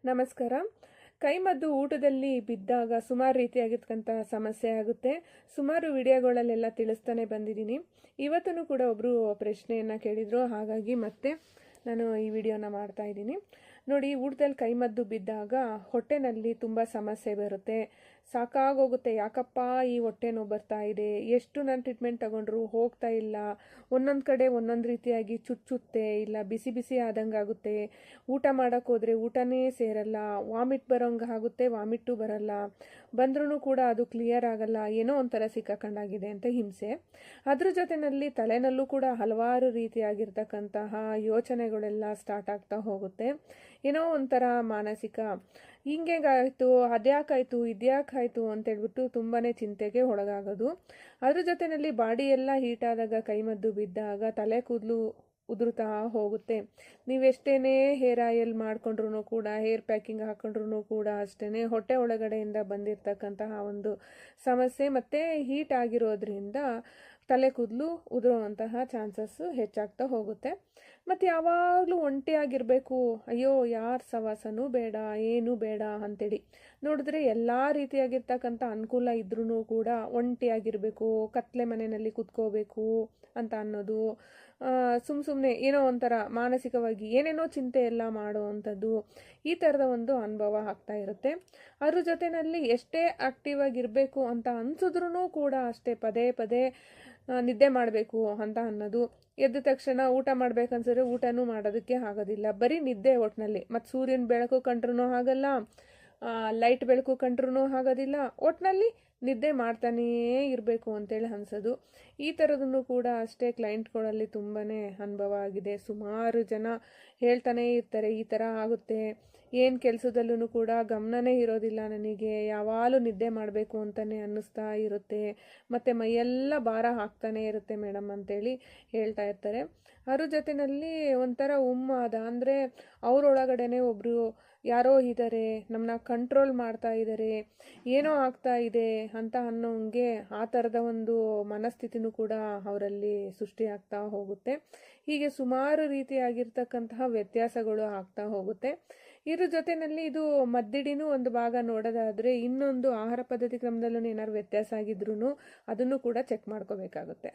ನಮಸ್ಕಾರ. ಕೈಮದ್ದು ಊಟದಲ್ಲಿ ಬಿದ್ದಾಗ ಸುಮಾರು ರೀತಿಯಾಗಿರ್ತಕ್ಕಂಥ ಸಮಸ್ಯೆ ಆಗುತ್ತೆ. ಸುಮಾರು ವಿಡಿಯೋಗಳಲ್ಲೆಲ್ಲ ತಿಳಿಸ್ತಾನೆ ಬಂದಿದ್ದೀನಿ. ಇವತ್ತೂ ಕೂಡ ಒಬ್ಬರು ಪ್ರಶ್ನೆಯನ್ನು ಕೇಳಿದರು, ಹಾಗಾಗಿ ಮತ್ತೆ ನಾನು ಈ ವಿಡಿಯೋನ ಮಾಡ್ತಾ ಇದ್ದೀನಿ. ನೋಡಿ, ಊಟದಲ್ಲಿ ಕೈಮದ್ದು ಬಿದ್ದಾಗ ಹೊಟ್ಟೆನಲ್ಲಿ ತುಂಬ ಸಮಸ್ಯೆ ಬರುತ್ತೆ. ಸಾಕಾಗೋಗುತ್ತೆ, ಯಾಕಪ್ಪ ಈ ಹೊಟ್ಟೆ ನೋವು ಬರ್ತಾ ಇದೆ, ಎಷ್ಟು ನಾನು ಟ್ರೀಟ್ಮೆಂಟ್ ತಗೊಂಡ್ರು ಹೋಗ್ತಾ ಇಲ್ಲ, ಒಂದೊಂದು ಕಡೆ ಒಂದೊಂದು ರೀತಿಯಾಗಿ ಚುಚ್ಚುತ್ತೆ, ಇಲ್ಲ ಬಿಸಿ ಬಿಸಿ ಆದಂಗೆ ಆಗುತ್ತೆ, ಊಟ ಮಾಡೋಕ್ಕೆ ಹೋದರೆ ಊಟನೇ ಸೇರಲ್ಲ, ವಾಮಿಟ್ ಬರೋಂಗೆ ಆಗುತ್ತೆ, ವಾಮಿಟ್ಟು ಬರಲ್ಲ, ಬಂದ್ರೂ ಕೂಡ ಅದು ಕ್ಲಿಯರ್ ಆಗಲ್ಲ, ಏನೋ ಒಂಥರ ಸಿಕ್ಕಾಕೊಂಡಾಗಿದೆ ಅಂತ ಹಿಂಸೆ. ಅದ್ರ ಜೊತೆಯಲ್ಲಿ ತಲೆನಲ್ಲೂ ಕೂಡ ಹಲವಾರು ರೀತಿಯಾಗಿರ್ತಕ್ಕಂತಹ ಯೋಚನೆಗಳೆಲ್ಲ ಸ್ಟಾರ್ಟ್ ಆಗ್ತಾ ಹೋಗುತ್ತೆ. ಏನೋ ಒಂಥರ ಮಾನಸಿಕ ಹಿಂಗೇಗಾಯಿತು, ಅದ್ಯಾಕಾಯಿತು, ಇದ್ಯಾಕಾಯಿತು ಅಂತೇಳ್ಬಿಟ್ಟು ತುಂಬಾ ಚಿಂತೆಗೆ ಒಳಗಾಗೋದು. ಅದ್ರ ಜೊತೆಯಲ್ಲಿ ಬಾಡಿ ಎಲ್ಲ ಹೀಟ್ ಆದಾಗ ಕೈಮದ್ದು ಬಿದ್ದಾಗ ತಲೆ ಕೂದಲು ಉದುರುತ್ತಾ ಹೋಗುತ್ತೆ. ನೀವೆಷ್ಟೇ ಹೇರ್ ಆಯಿಲ್ ಮಾಡ್ಕೊಂಡ್ರೂ ಕೂಡ, ಹೇರ್ ಪ್ಯಾಕಿಂಗ್ ಹಾಕೊಂಡ್ರೂ ಕೂಡ ಅಷ್ಟೇ ಹೊಟ್ಟೆ ಒಳಗಡೆಯಿಂದ ಬಂದಿರತಕ್ಕಂತಹ ಒಂದು ಸಮಸ್ಯೆ ಮತ್ತು ಹೀಟ್ ಆಗಿರೋದ್ರಿಂದ ತಲೆ ಕೂದಲು ಉದುರುವಂತಹ ಚಾನ್ಸಸ್ಸು ಹೆಚ್ಚಾಗ್ತಾ ಹೋಗುತ್ತೆ. ಮತ್ತು ಯಾವಾಗಲೂ ಒಂಟಿಯಾಗಿರಬೇಕು, ಅಯ್ಯೋ ಯಾರ ಸವಾಸನೂ ಬೇಡ, ಏನೂ ಬೇಡ ಅಂತೇಳಿ ನೋಡಿದ್ರೆ ಎಲ್ಲ ರೀತಿಯಾಗಿರ್ತಕ್ಕಂಥ ಅನುಕೂಲ ಇದ್ರೂ ಕೂಡ ಒಂಟಿಯಾಗಿರಬೇಕು, ಕತ್ಲೆ ಮನೆಯಲ್ಲಿ ಕುತ್ಕೋಬೇಕು ಅಂತ ಅನ್ನೋದು, ಸುಮ್ಮನೆ ಏನೋ ಒಂಥರ ಮಾನಸಿಕವಾಗಿ ಏನೇನೋ ಚಿಂತೆ ಎಲ್ಲ ಮಾಡೋ ಅಂಥದ್ದು, ಈ ಥರದ ಒಂದು ಅನುಭವ ಆಗ್ತಾ ಇರುತ್ತೆ. ಅದ್ರ ಜೊತೆಯಲ್ಲಿ ಎಷ್ಟೇ ಆ್ಯಕ್ಟಿವ್ ಆಗಿರಬೇಕು ಅಂತ ಅನ್ಸಿದ್ರೂ ಕೂಡ ಅಷ್ಟೇ ಪದೇ ಪದೇ ನಿದ್ದೆ ಮಾಡಬೇಕು ಅಂತ ಅನ್ನೋದು, ಎದ್ದ ತಕ್ಷಣ ಊಟ ಮಾಡ್ಬೇಕನ್ಸಿದ್ರೆ ಊಟನೂ ಮಾಡೋದಕ್ಕೆ ಆಗೋದಿಲ್ಲ, ಬರೀ ನಿದ್ದೆ ಒಟ್ಟಿನಲ್ಲಿ. ಮತ್ತು ಸೂರ್ಯನ ಬೆಳಕು ಕಂಡ್ರೂ ಆಗಲ್ಲ, ಲೈಟ್ ಬೆಳಕು ಕಂಡ್ರೂ ಆಗೋದಿಲ್ಲ, ಒಟ್ಟಿನಲ್ಲಿ ನಿದ್ದೆ ಮಾಡ್ತಾನೇ ಇರಬೇಕು ಅಂತೇಳಿ ಅನ್ಸೋದು. ಈ ಥರದನ್ನು ಕೂಡ ಅಷ್ಟೇ ಕ್ಲೈಂಟ್ಗಳಲ್ಲಿ ತುಂಬಾ ಅನುಭವ ಆಗಿದೆ. ಸುಮಾರು ಜನ ಹೇಳ್ತಾನೇ ಇರ್ತಾರೆ, ಈ ಥರ ಆಗುತ್ತೆ, ಏನು ಕೆಲಸದಲ್ಲೂ ಕೂಡ ಗಮನನೇ ಇರೋದಿಲ್ಲ ನನಗೆ, ಯಾವಾಗಲೂ ನಿದ್ದೆ ಮಾಡಬೇಕು ಅಂತಲೇ ಅನ್ನಿಸ್ತಾ ಇರುತ್ತೆ, ಮತ್ತು ಮೈಯೆಲ್ಲ ಭಾರ ಆಗ್ತಾನೇ ಇರುತ್ತೆ ಮೇಡಮ್ ಅಂತೇಳಿ ಹೇಳ್ತಾ ಇರ್ತಾರೆ. ಅದ್ರ ಜೊತೆಯಲ್ಲಿ ಒಂಥರ ಉಮ್ಮಾದ, ಅಂದರೆ ಅವರೊಳಗಡೆನೆ ಒಬ್ಬರು ಯಾರೋ ಇದ್ದಾರೆ, ನಮ್ಮನ್ನ ಕಂಟ್ರೋಲ್ ಮಾಡ್ತಾ ಇದ್ದಾರೆ, ಏನೋ ಆಗ್ತಾ ಇದೆ ಅಂತ ಅನ್ನೋಂಗೆ ಆ ಥರದ ಒಂದು ಮನಸ್ಥಿತಿನೂ ಕೂಡ ಅವರಲ್ಲಿ ಸೃಷ್ಟಿಯಾಗ್ತಾ ಹೋಗುತ್ತೆ. ಹೀಗೆ ಸುಮಾರು ರೀತಿಯಾಗಿರ್ತಕ್ಕಂತಹ ವ್ಯತ್ಯಾಸಗಳು ಆಗ್ತಾ ಹೋಗುತ್ತೆ. ಇದ್ರ ಜೊತೆಯಲ್ಲಿ ಇದು ಮದ್ದಿಡಿನೂ ಒಂದು ಭಾಗ ನೋಡೋದಾದರೆ, ಇನ್ನೊಂದು ಆಹಾರ ಪದ್ಧತಿ ಕ್ರಮದಲ್ಲೂ ಏನಾದ್ರು ವ್ಯತ್ಯಾಸ ಆಗಿದ್ರೂ ಅದನ್ನು ಕೂಡ ಚೆಕ್ ಮಾಡ್ಕೋಬೇಕಾಗುತ್ತೆ.